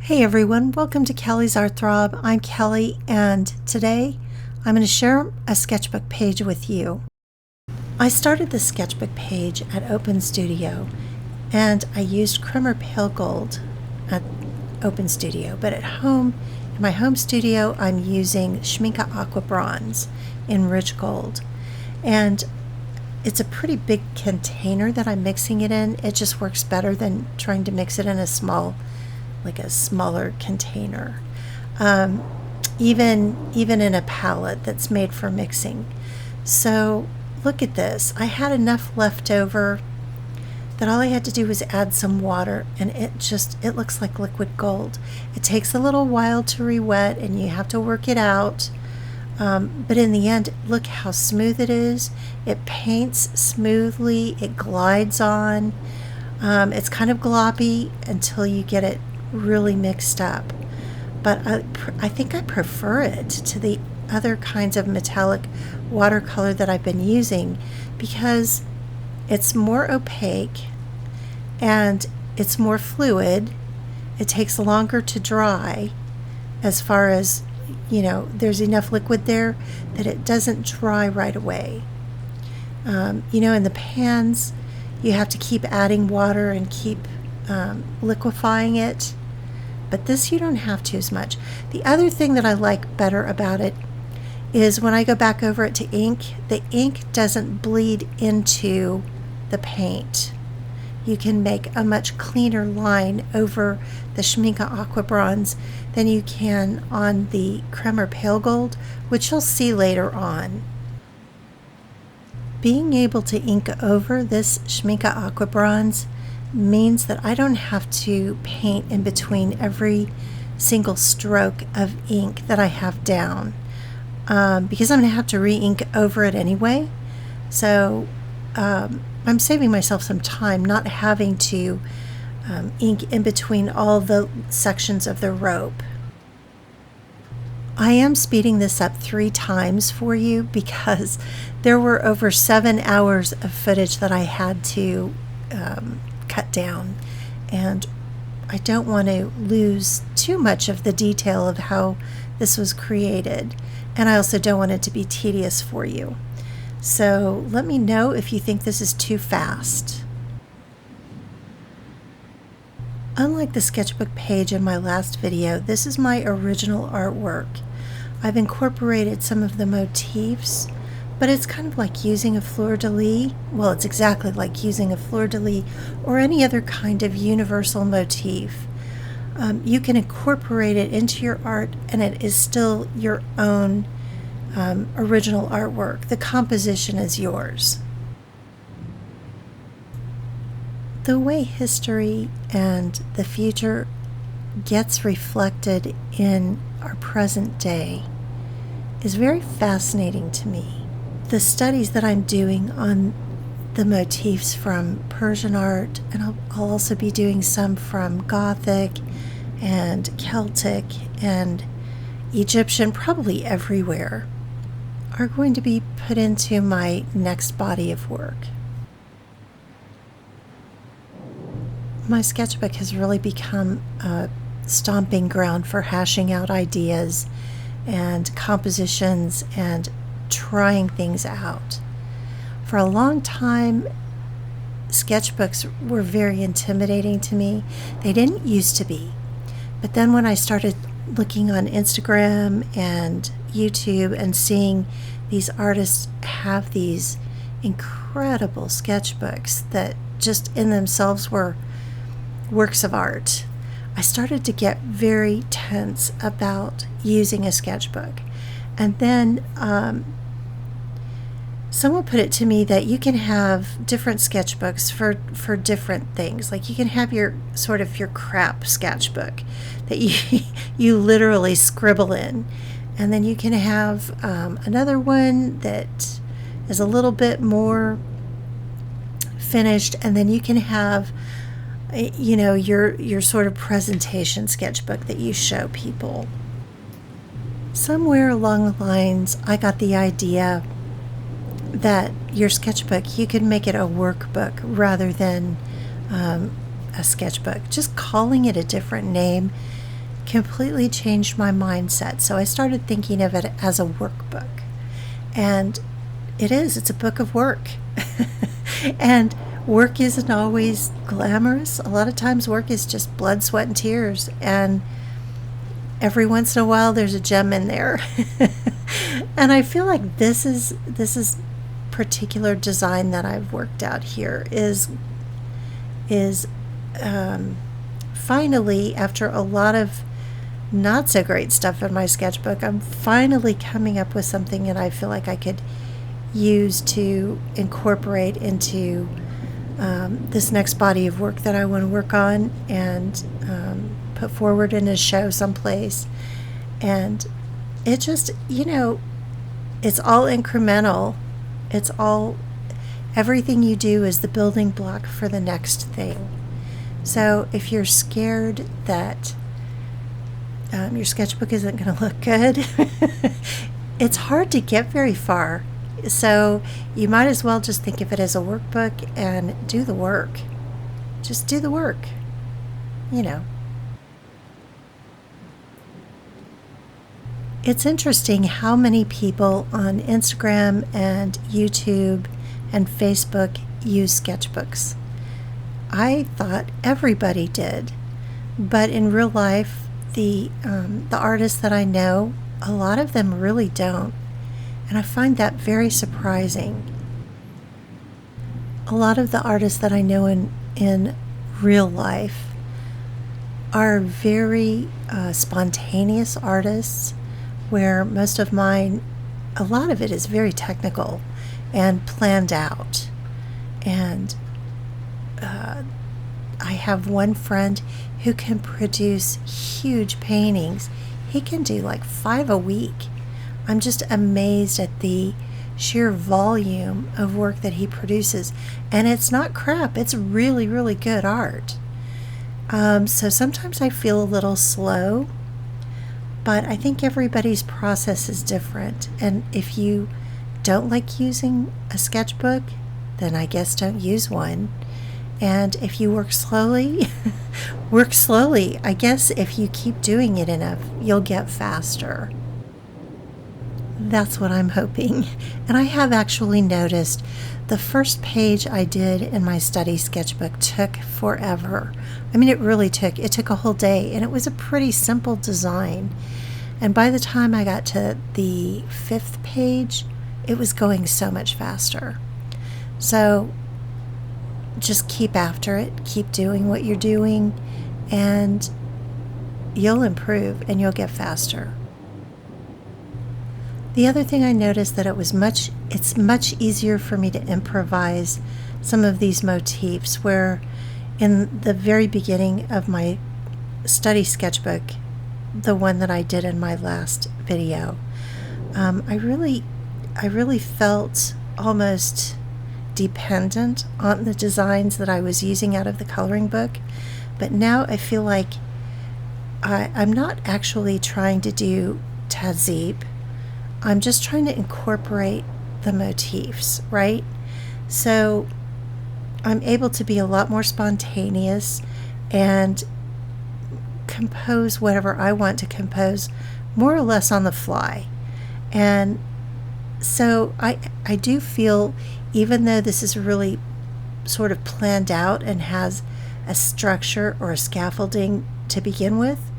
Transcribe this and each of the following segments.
Hey everyone, welcome to Kelly's Art Throb. I'm Kelly, and today I'm going to share a sketchbook page with you. I started the sketchbook page at Open Studio, and I used Cremer Pale Gold at Open Studio, but at home, in my home studio, I'm using Schmincke Aqua Bronze in rich gold. And it's a pretty big container that I'm mixing it in. It just works better than trying to mix it in a smaller container, even in a palette that's made for mixing. So look at this. I had enough left over that all I had to do was add some water, and it looks like liquid gold. It takes a little while to re-wet, and you have to work it out, but in the end, look how smooth it is. It paints smoothly, it glides on. It's kind of gloppy until you get it really mixed up, but I think I prefer it to the other kinds of metallic watercolor that I've been using because it's more opaque and it's more fluid. It takes longer to dry, as far as, there's enough liquid there that it doesn't dry right away. In the pans, you have to keep adding water and keep liquefying it, but this you don't have to as much. The other thing that I like better about it is when I go back over it to ink, the ink doesn't bleed into the paint. You can make a much cleaner line over the Schmincke Aqua Bronze than you can on the Cremer Pale Gold, which you'll see later on. Being able to ink over this Schmincke Aqua Bronze means that I don't have to paint in between every single stroke of ink that I have down, because I'm going to have to re-ink over it anyway. So I'm saving myself some time not having to ink in between all the sections of the rope. I am speeding this up 3 times for you because there were over 7 hours of footage that I had to cut down, and I don't want to lose too much of the detail of how this was created, and I also don't want it to be tedious for you. So let me know if you think this is too fast. Unlike the sketchbook page in my last video, this is my original artwork. I've incorporated some of the motifs, but it's kind of like using a fleur-de-lis. Well, it's exactly like using a fleur-de-lis or any other kind of universal motif. You can incorporate it into your art, and it is still your own original artwork. The composition is yours. The way history and the future gets reflected in our present day is very fascinating to me. The studies that I'm doing on the motifs from Persian art, and I'll also be doing some from Gothic and Celtic and Egyptian, probably everywhere, are going to be put into my next body of work. My sketchbook has really become a stomping ground for hashing out ideas and compositions and trying things out. For a long time, sketchbooks were very intimidating to me. They didn't used to be. But then when I started looking on Instagram and YouTube and seeing these artists have these incredible sketchbooks that just in themselves were works of art, I started to get very tense about using a sketchbook. And then someone put it to me that you can have different sketchbooks for different things. Like you can have your crap sketchbook that you literally scribble in, and then you can have another one that is a little bit more finished, and then you can have your sort of presentation sketchbook that you show people. Somewhere along the lines, I got the idea that your sketchbook, you can make it a workbook rather than a sketchbook. Just calling it a different name completely changed my mindset. So I started thinking of it as a workbook. And it's a book of work. And work isn't always glamorous. A lot of times work is just blood, sweat, and tears. And every once in a while there's a gem in there. And I feel like this particular design that I've worked out here is finally, after a lot of not so great stuff in my sketchbook, I'm finally coming up with something that I feel like I could use to incorporate into this next body of work that I want to work on and put forward in a show someplace. And it just, it's all incremental. Everything you do is the building block for the next thing. So if you're scared that your sketchbook isn't going to look good, it's hard to get very far. So you might as well just think of it as a workbook and do the work. Just do the work, It's interesting how many people on Instagram and YouTube and Facebook use sketchbooks. I thought everybody did, but in real life, the artists that I know, a lot of them really don't, and I find that very surprising. A lot of the artists that I know in real life are very spontaneous artists, where most of mine, a lot of it is very technical and planned out. And I have one friend who can produce huge paintings. He can do like 5 a week. I'm just amazed at the sheer volume of work that he produces. And it's not crap. It's really, really good art. So sometimes I feel a little slow, but I think everybody's process is different. And if you don't like using a sketchbook, then I guess don't use one. And if you work slowly, work slowly. I guess if you keep doing it enough, you'll get faster. That's what I'm hoping. And I have actually noticed the first page I did in my study sketchbook took forever. I mean, it took a whole day, and it was a pretty simple design. And by the time I got to the 5th page, it was going so much faster. So just keep after it, keep doing what you're doing, and you'll improve and you'll get faster. The other thing I noticed that it's much easier for me to improvise some of these motifs, where in the very beginning of my study sketchbook, the one that I did in my last video, I really felt almost dependent on the designs that I was using out of the coloring book. But now I feel like I'm not actually trying to do tazib. I'm just trying to incorporate the motifs, right? So I'm able to be a lot more spontaneous and compose whatever I want to compose more or less on the fly. And so I do feel, even though this is really sort of planned out and has a structure or a scaffolding to begin with,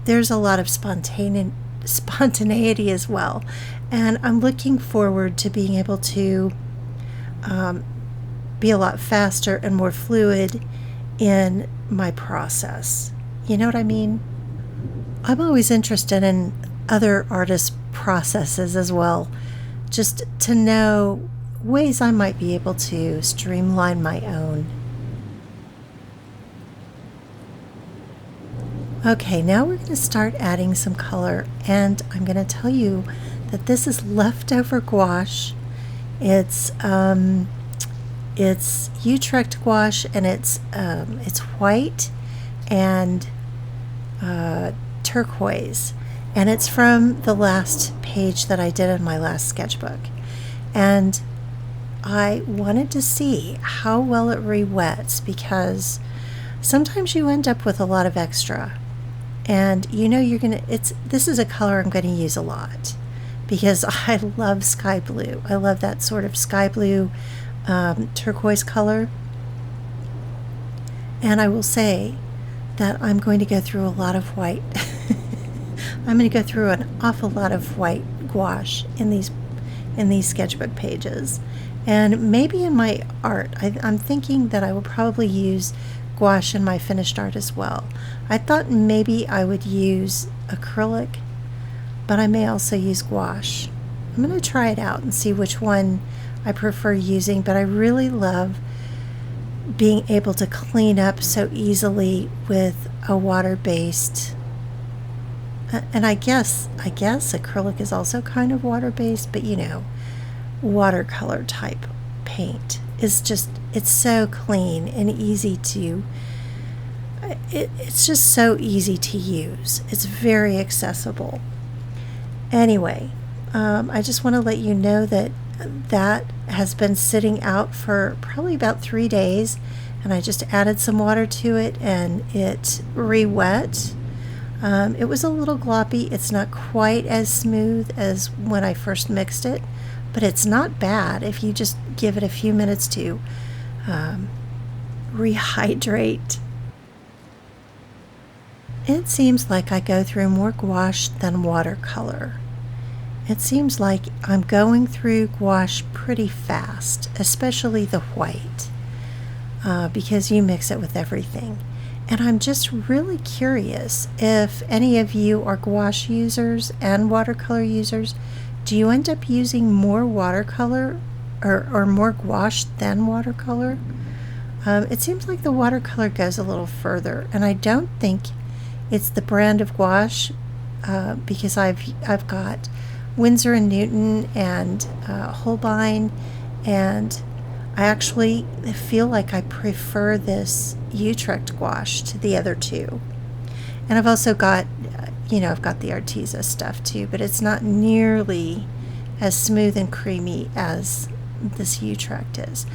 there's a lot of spontaneity as well. And I'm looking forward to being able to be a lot faster and more fluid in my process. You know what I mean? I'm always interested in other artists' processes as well, just to know ways I might be able to streamline my own. Okay, now we're going to start adding some color, and I'm going to tell you that this is leftover gouache. It's Utrecht gouache, and it's white and turquoise, and it's from the last page that I did in my last sketchbook. And I wanted to see how well it re-wets, because sometimes you end up with a lot of extra. And you know this is a color I'm gonna use a lot because I love sky blue. I love that sort of sky blue turquoise color. And I will say that I'm going to go through a lot of white. I'm going to go through an awful lot of white gouache in these sketchbook pages. And maybe in my art, I'm thinking that I will probably use gouache in my finished art as well. I thought maybe I would use acrylic, but I may also use gouache. I'm going to try it out and see which one I prefer using, but I really love being able to clean up so easily with a water-based, and I guess acrylic is also kind of water-based, but you know, watercolor type paint is just, it's so clean and easy to, it's just so easy to use. It's very accessible. Anyway, I just want to let you know that has been sitting out for probably about 3 days, and I just added some water to it and it re-wet. It was a little gloppy. It's not quite as smooth as when I first mixed it, but it's not bad if you just give it a few minutes to rehydrate. It seems like I go through more gouache than watercolor. It seems like I'm going through gouache pretty fast, especially the white, because you mix it with everything. And I'm just really curious if any of you are gouache users and watercolor users. Do you end up using more watercolor or more gouache than watercolor? It seems like the watercolor goes a little further, and I don't think it's the brand of gouache, because I've got Winsor Newton and Holbein, and I actually feel like I prefer this Utrecht gouache to the other two. And I've also got, I've got the Arteza stuff too, but it's not nearly as smooth and creamy as this Utrecht is.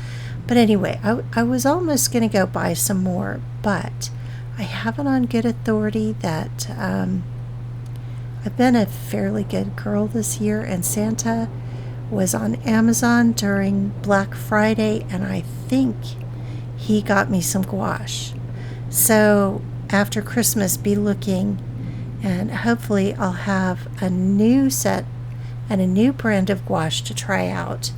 But anyway, I was almost going to go buy some more, but I have it on good authority that I've been a fairly good girl this year, and Santa was on Amazon during Black Friday, and I think he got me some gouache. So after Christmas, be looking, and hopefully I'll have a new set and a new brand of gouache to try out,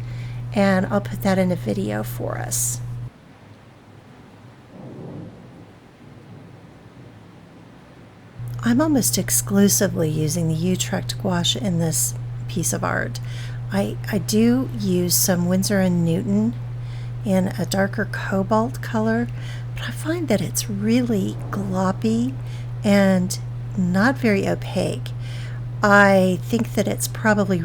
and I'll put that in a video for us. I'm almost exclusively using the Utrecht gouache in this piece of art. I do use some Winsor & Newton in a darker cobalt color, but I find that it's really gloppy and not very opaque. I think that it's probably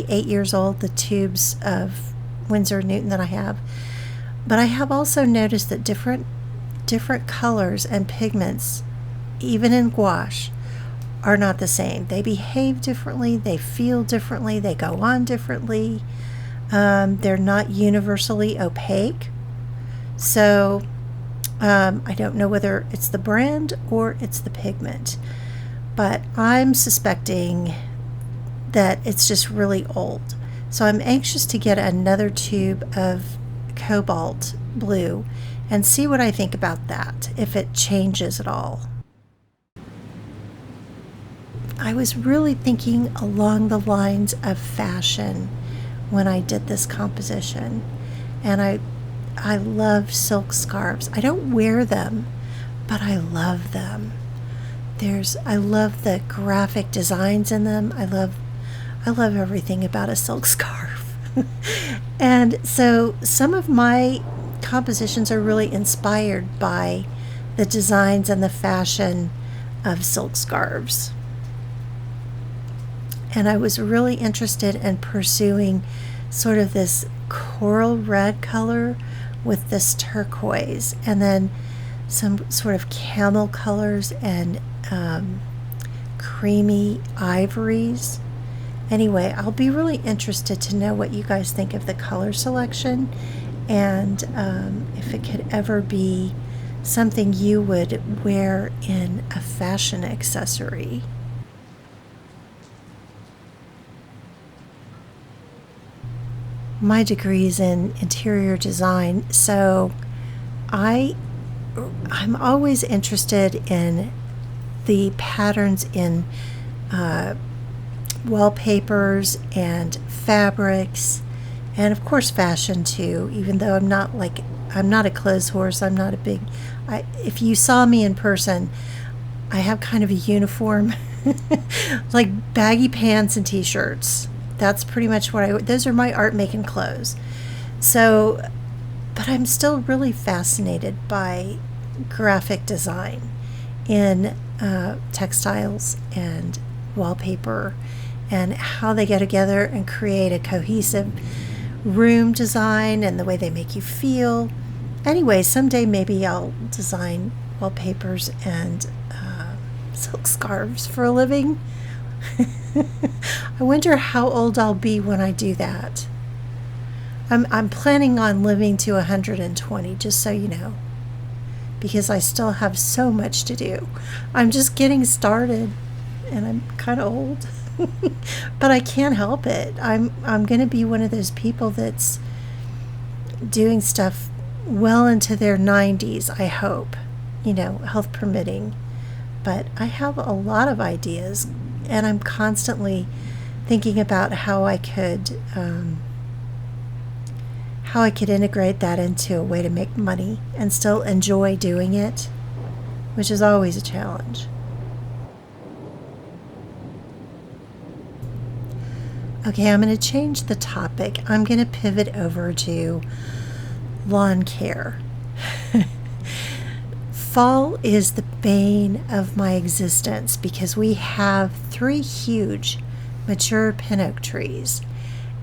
8 years old, the tubes of Winsor & Newton that I have. But I have also noticed that different colors and pigments, even in gouache, are not the same. They behave differently, they feel differently, they go on differently. They're not universally opaque. So I don't know whether it's the brand or it's the pigment, but I'm suspecting that it's just really old. So I'm anxious to get another tube of cobalt blue and see what I think about that, if it changes at all. I was really thinking along the lines of fashion when I did this composition, and I love silk scarves. I don't wear them, but I love them. I love the graphic designs in them. I love everything about a silk scarf. And so some of my compositions are really inspired by the designs and the fashion of silk scarves. And I was really interested in pursuing sort of this coral red color with this turquoise, and then some sort of camel colors and creamy ivories. Anyway, I'll be really interested to know what you guys think of the color selection, and if it could ever be something you would wear in a fashion accessory. My degree's in interior design, so I'm always interested in the patterns in wallpapers and fabrics, and of course fashion too. Even though I'm not a clothes horse, I'm not a big. If you saw me in person, I have kind of a uniform, like baggy pants and t-shirts. That's pretty much what those are my art making clothes. So, but I'm still really fascinated by graphic design in textiles and wallpaper, and how they get together and create a cohesive room design and the way they make you feel. Anyway, someday maybe I'll design wallpapers and silk scarves for a living. I wonder how old I'll be when I do that. I'm planning on living to 120, just so you know, because I still have so much to do. I'm just getting started, and I'm kind of old, but I can't help it. I'm going to be one of those people that's doing stuff well into their 90s, I hope, health permitting. But I have a lot of ideas, and I'm constantly thinking about how I could integrate that into a way to make money and still enjoy doing it, which is always a challenge. Okay, I'm going to change the topic. I'm going to pivot over to lawn care. Fall is the bane of my existence because we have 3 huge mature pin oak trees,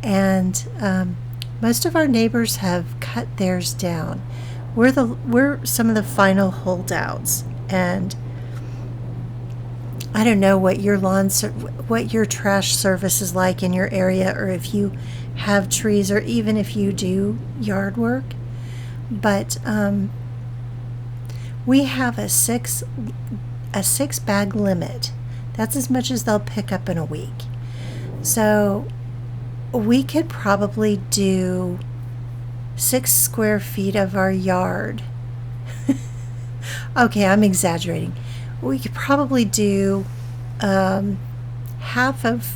and most of our neighbors have cut theirs down. We're some of the final holdouts, and I don't know what what your trash service is like in your area, or if you have trees, or even if you do yard work, but we have a six bag limit. That's as much as they'll pick up in a week. So we could probably do 6 square feet of our yard. Okay, I'm exaggerating. We could probably do half of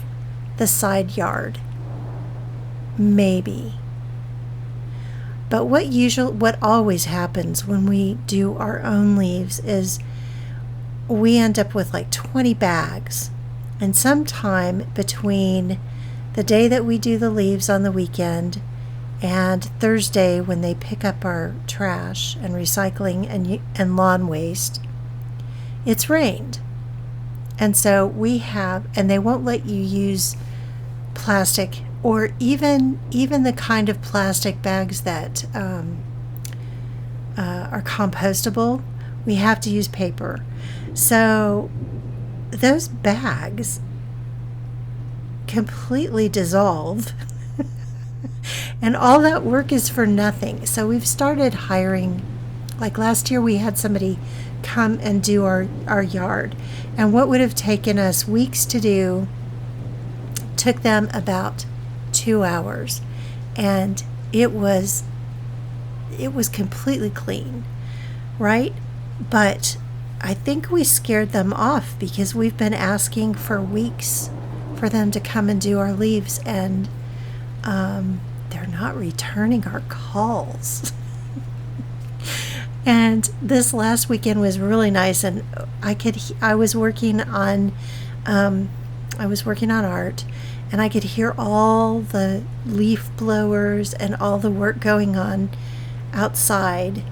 the side yard, maybe. But what always happens when we do our own leaves is we end up with like 20 bags. And sometime between the day that we do the leaves on the weekend and Thursday, when they pick up our trash and recycling and lawn waste, it's rained. And so and they won't let you use plastic, or even the kind of plastic bags that are compostable. We have to use paper. So those bags completely dissolve and all that work is for nothing. So we've started hiring, like last year we had somebody come and do our yard, and what would have taken us weeks to do took them about 2 hours, and it was completely clean, right? But I think we scared them off because we've been asking for weeks for them to come and do our leaves, and they're not returning our calls. And this last weekend was really nice, and I was working on art, and I could hear all the leaf blowers and all the work going on outside,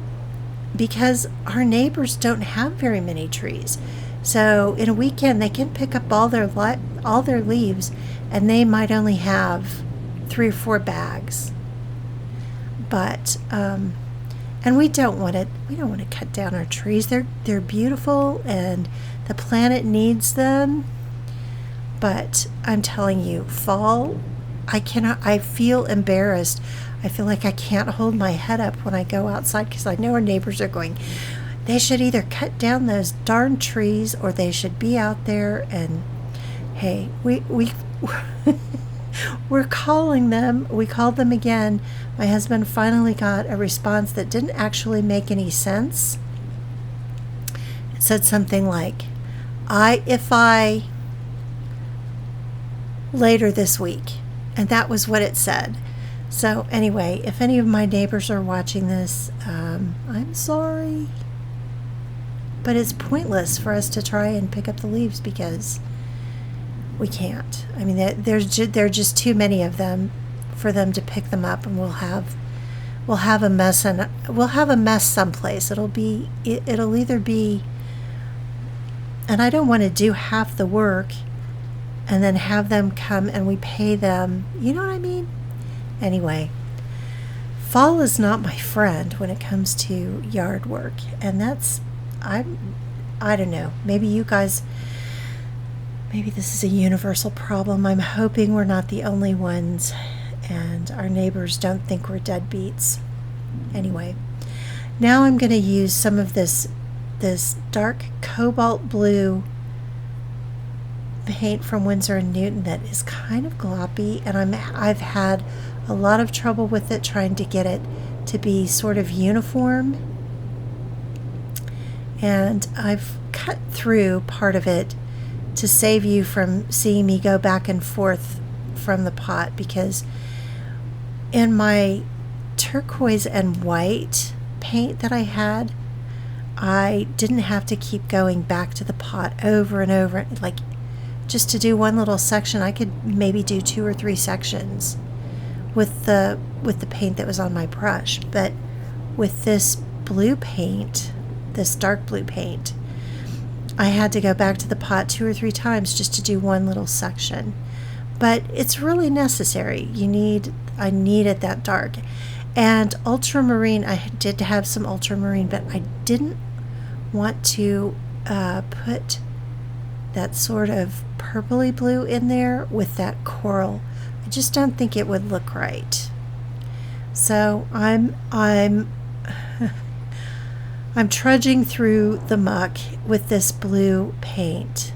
because our neighbors don't have very many trees. So in a weekend they can pick up all their leaves, and they might only have 3 or 4 bags. But and we don't want to cut down our trees. They're beautiful, and the planet needs them. But I'm telling you, fall, I feel embarrassed. I feel like I can't hold my head up when I go outside, because I know our neighbors are going, they should either cut down those darn trees or they should be out there. And hey, we we're calling them. We called them again. My husband finally got a response that didn't actually make any sense. It said something like, if I later this week. And that was what it said. So anyway, if any of my neighbors are watching this, I'm sorry. But it's pointless for us to try and pick up the leaves because we can't. I mean, there are just too many of them for them to pick them up, and we'll have a mess, and we'll have a mess someplace. It'll either be, and I don't want to do half the work and then have them come and we pay them. You know what I mean? Anyway, fall is not my friend when it comes to yard work, and I don't know. Maybe you guys, maybe this is a universal problem. I'm hoping we're not the only ones and our neighbors don't think we're deadbeats. Anyway, now I'm going to use some of this dark cobalt blue paint from Winsor Newton that is kind of gloppy, and I've had a lot of trouble with it trying to get it to be sort of uniform. And I've cut through part of it to save you from seeing me go back and forth from the pot, because in my turquoise and white paint that I had, I didn't have to keep going back to the pot over and over. Like, just to do one little section, I could maybe do 2 or 3 sections with the paint that was on my brush. But with this blue paint, this dark blue paint, I had to go back to the pot 2 or 3 times just to do one little section. But it's really necessary. I needed that dark. And ultramarine, I did have some ultramarine, but I didn't want to put that sort of purpley blue in there with that coral. I just don't think it would look right. So I'm trudging through the muck with this blue paint,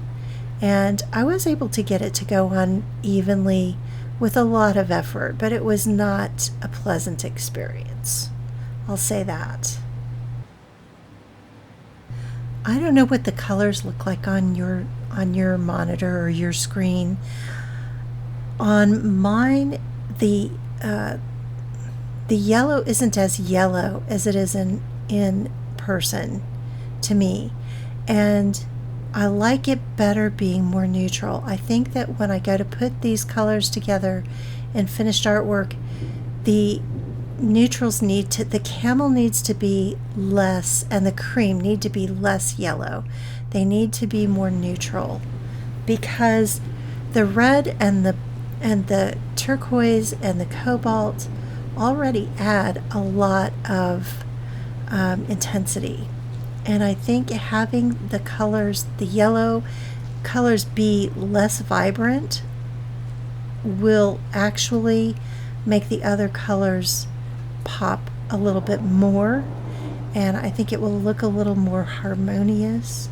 and I was able to get it to go on evenly with a lot of effort, but it was not a pleasant experience. I'll say that. I don't know what the colors look like on your monitor or your screen. On mine, the yellow isn't as yellow as it is in person to me, and I like it better being more neutral. I think that when I go to put these colors together in finished artwork, the neutrals the camel needs to be less, and the cream need to be less yellow. They need to be more neutral, because the red and the turquoise and the cobalt already add a lot of intensity. And I think having the colors, the yellow colors, be less vibrant will actually make the other colors pop a little bit more, and I think it will look a little more harmonious.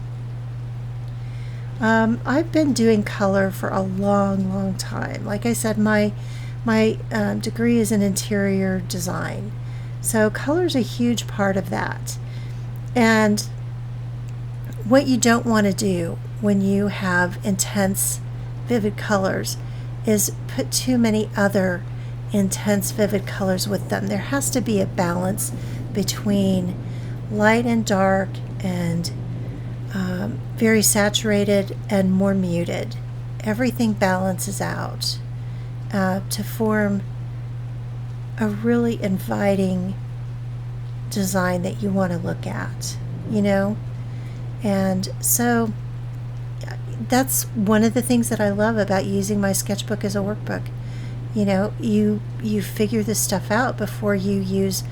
I've been doing color for a long time. Like I said, my degree is in interior design, so color is a huge part of that. And what you don't want to do when you have intense, vivid colors is put too many other intense, vivid colors with them. There has to be a balance between light and dark, and very saturated and more muted. Everything balances out to form a really inviting design that you want to look at, and so that's one of the things that I love about using my sketchbook as a workbook. You figure this stuff out before you use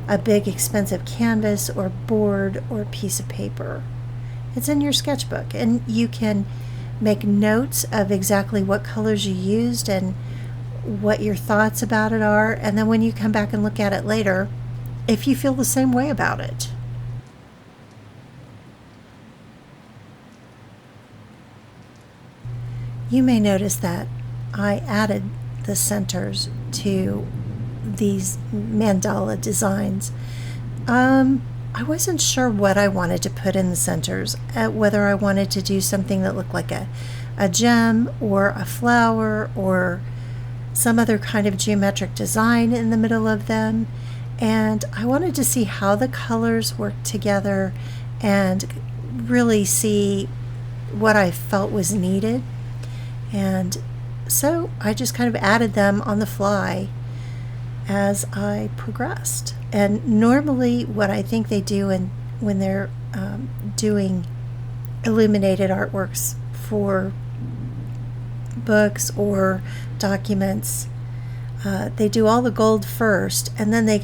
a big expensive canvas or board or piece of paper. It's in your sketchbook, and you can make notes of exactly what colors you used and what your thoughts about it are, and then when you come back and look at it later, if you feel the same way about it. you may notice that I added the centers to these mandala designs. I wasn't sure what I wanted to put in the centers, whether I wanted to do something that looked like a gem or a flower or some other kind of geometric design in the middle of them. And I wanted to see how the colors worked together and really see what I felt was needed. And so I just kind of added them on the fly as I progressed. And normally what I think they do when they're doing illuminated artworks for books or documents, they do all the gold first, and then they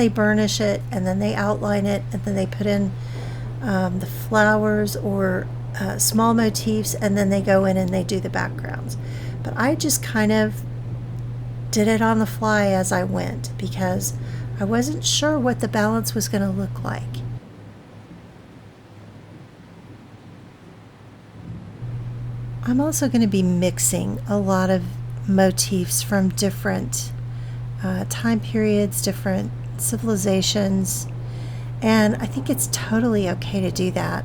burnish it, and then they outline it, and then they put in the flowers or small motifs, and then they go in and they do the backgrounds. But I just kind of did it on the fly as I went because I wasn't sure what the balance was going to look like. I'm also going to be mixing a lot of motifs from different time periods, different civilizations, and I think it's totally okay to do that.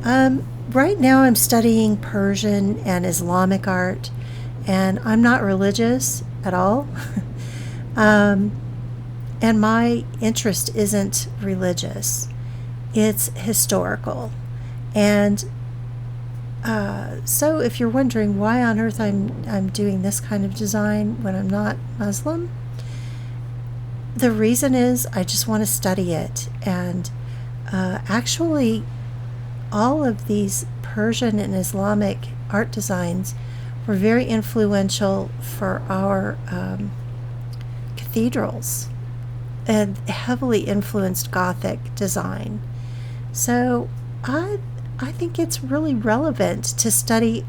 Right now I'm studying Persian and Islamic art, and I'm not religious at all. And my interest isn't religious, it's historical. And so if you're wondering why on earth I'm doing this kind of design when I'm not Muslim, the reason is I just want to study it. And actually all of these Persian and Islamic art designs were very influential for our cathedrals and heavily influenced Gothic design. So I think it's really relevant to study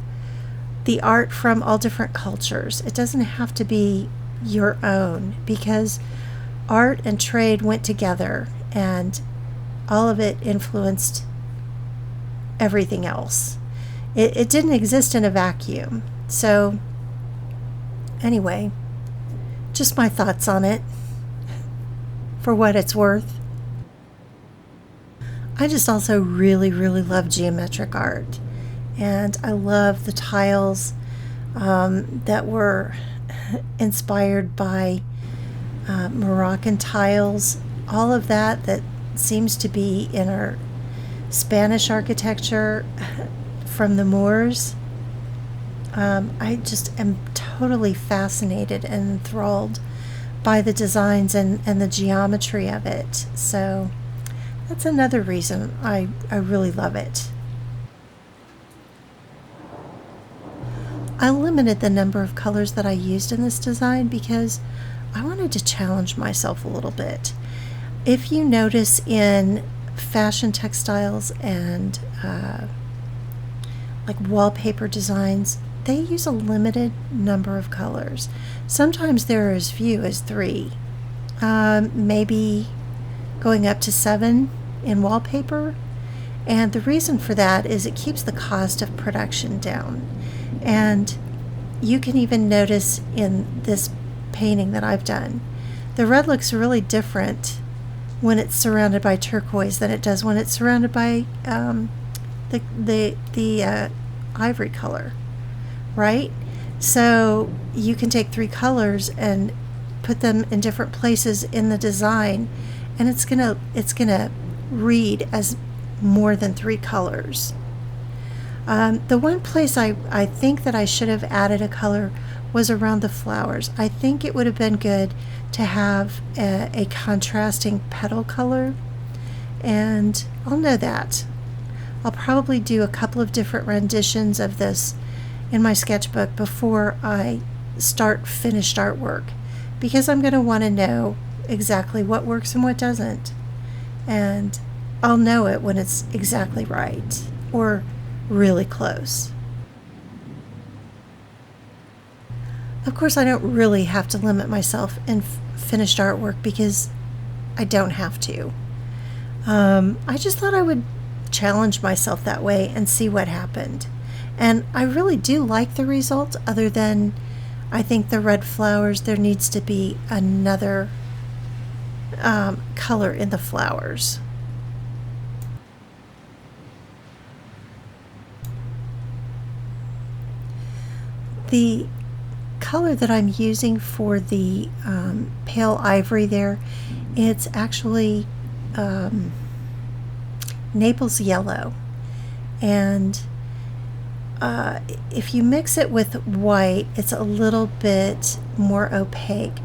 the art from all different cultures. It doesn't have to be your own, because art and trade went together and all of it influenced everything else. It didn't exist in a vacuum. So anyway, just my thoughts on it for what it's worth. I just also really love geometric art, and I love the tiles that were inspired by Moroccan tiles, all of that seems to be in our Spanish architecture from the Moors. I just am totally fascinated and enthralled by the designs and the geometry of it. So that's another reason I really love it. I limited the number of colors that I used in this design because I wanted to challenge myself a little bit. If you notice in fashion textiles and like wallpaper designs, they use a limited number of colors. Sometimes there are as few as 3, maybe going up to 7 in wallpaper. And the reason for that is it keeps the cost of production down. And you can even notice in this painting that I've done, the red looks really different when it's surrounded by turquoise than it does when it's surrounded by the ivory color, right? So you can take 3 colors and put them in different places in the design, and it's gonna read as more than 3 colors. The one place I think that I should have added a color was around the flowers. I think it would have been good to have a contrasting petal color, and I'll know that. I'll probably do a couple of different renditions of this in my sketchbook before I start finished artwork, because I'm going to want to know exactly what works and what doesn't, and I'll know it when it's exactly right or really close. Of course, I don't really have to limit myself in finished artwork because I don't have to. I just thought I would challenge myself that way and see what happened. And I really do like the result, other than I think the red flowers, there needs to be another color in the flowers. The color that I'm using for the pale ivory there, it's actually Naples yellow. And if you mix it with white, it's a little bit more opaque.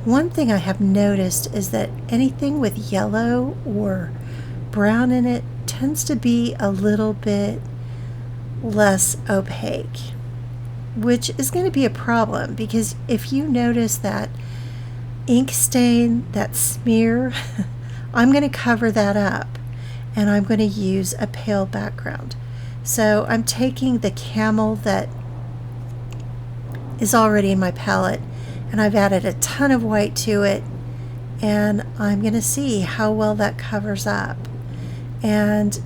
One thing I have noticed is that anything with yellow or brown in it tends to be a little bit less opaque, which is going to be a problem, because if you notice that ink stain, that smear, I'm going to cover that up and I'm going to use a pale background. So I'm taking the camel that is already in my palette, and I've added a ton of white to it, and I'm going to see how well that covers up. And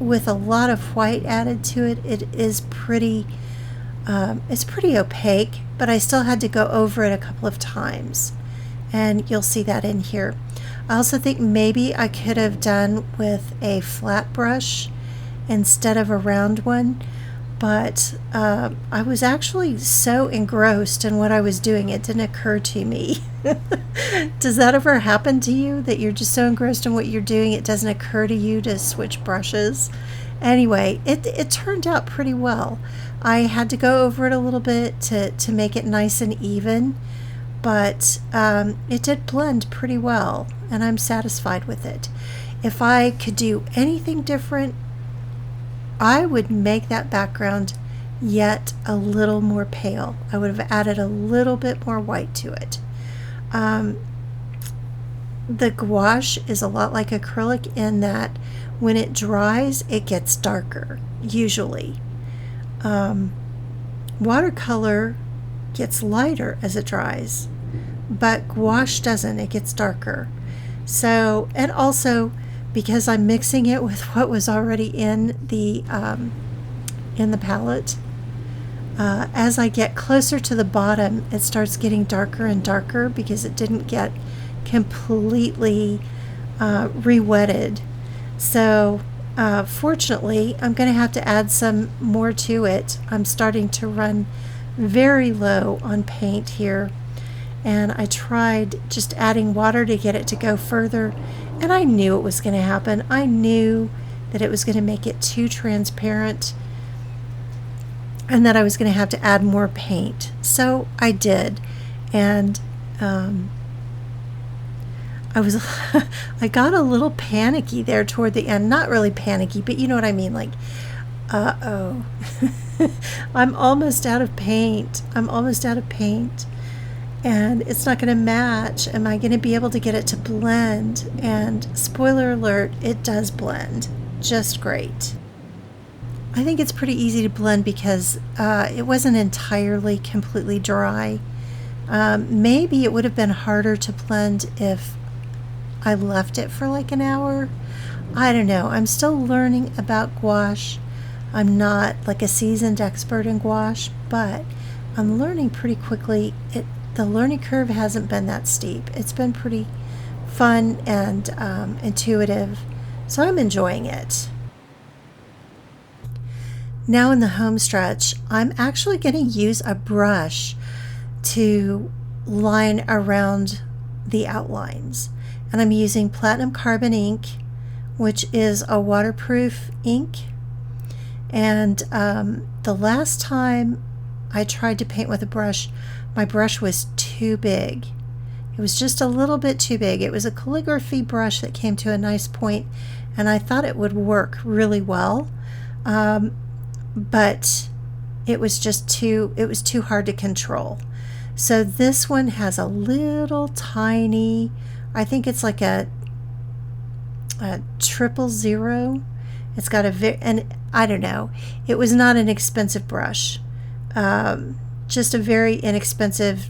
with a lot of white added to it, it is pretty it's pretty opaque, but I still had to go over it a couple of times, and you'll see that in here. I also think maybe I could have done with a flat brush instead of a round one, but I was actually so engrossed in what I was doing, it didn't occur to me. Does that ever happen to you, that you're just so engrossed in what you're doing it doesn't occur to you to switch brushes? Anyway, it turned out pretty well. I had to go over it a little bit to make it nice and even, but it did blend pretty well, and I'm satisfied with it. If I could do anything different, I would make that background yet a little more pale. I would have added a little bit more white to it. The gouache is a lot like acrylic in that when it dries, it gets darker, usually. Watercolor gets lighter as it dries, but gouache doesn't, it gets darker. So, and also because I'm mixing it with what was already in the palette, as I get closer to the bottom, it starts getting darker and darker because it didn't get completely re-wetted. So fortunately, I'm going to have to add some more to it. I'm starting to run very low on paint here, and I tried just adding water to get it to go further, and I knew it was going to happen. I knew that it was going to make it too transparent and that I was going to have to add more paint. So I did, and I got a little panicky there toward the end. Not really panicky, but you know what I mean, like, uh-oh. I'm almost out of paint. I'm almost out of paint, and it's not going to match. Am I going to be able to get it to blend? And spoiler alert, it does blend just great. I think it's pretty easy to blend because it wasn't entirely completely dry. Maybe it would have been harder to blend if I left it for like an hour. I don't know. I'm still learning about gouache. I'm not like a seasoned expert in gouache, but I'm learning pretty quickly. The learning curve hasn't been that steep. It's been pretty fun and intuitive, so I'm enjoying it. Now in the home stretch, I'm actually going to use a brush to line around the outlines. And I'm using platinum carbon ink, which is a waterproof ink. And the last time I tried to paint with a brush, my brush was too big. It was just a little bit too big. It was a calligraphy brush that came to a nice point, and I thought it would work really well. But it was just too hard to control. So this one has a little tiny, I think it's like a 000. It's got and I don't know, it was not an expensive brush, just a very inexpensive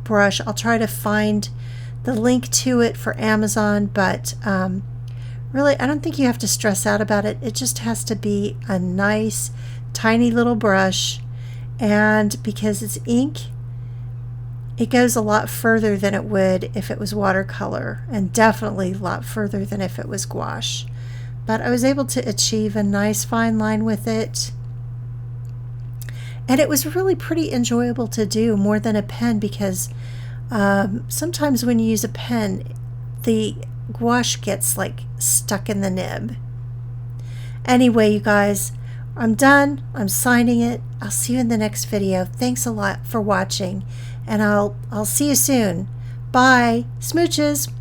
brush. I'll try to find the link to it for Amazon, but really I don't think you have to stress out about it. It just has to be a nice tiny little brush, and because it's ink, it goes a lot further than it would if it was watercolor, and definitely a lot further than if it was gouache. But I was able to achieve a nice fine line with it, and it was really pretty enjoyable to do, more than a pen, because sometimes when you use a pen, the gouache gets like stuck in the nib. Anyway, you guys, I'm done. I'm signing it. I'll see you in the next video. Thanks a lot for watching, and I'll see you soon. Bye. Smooches.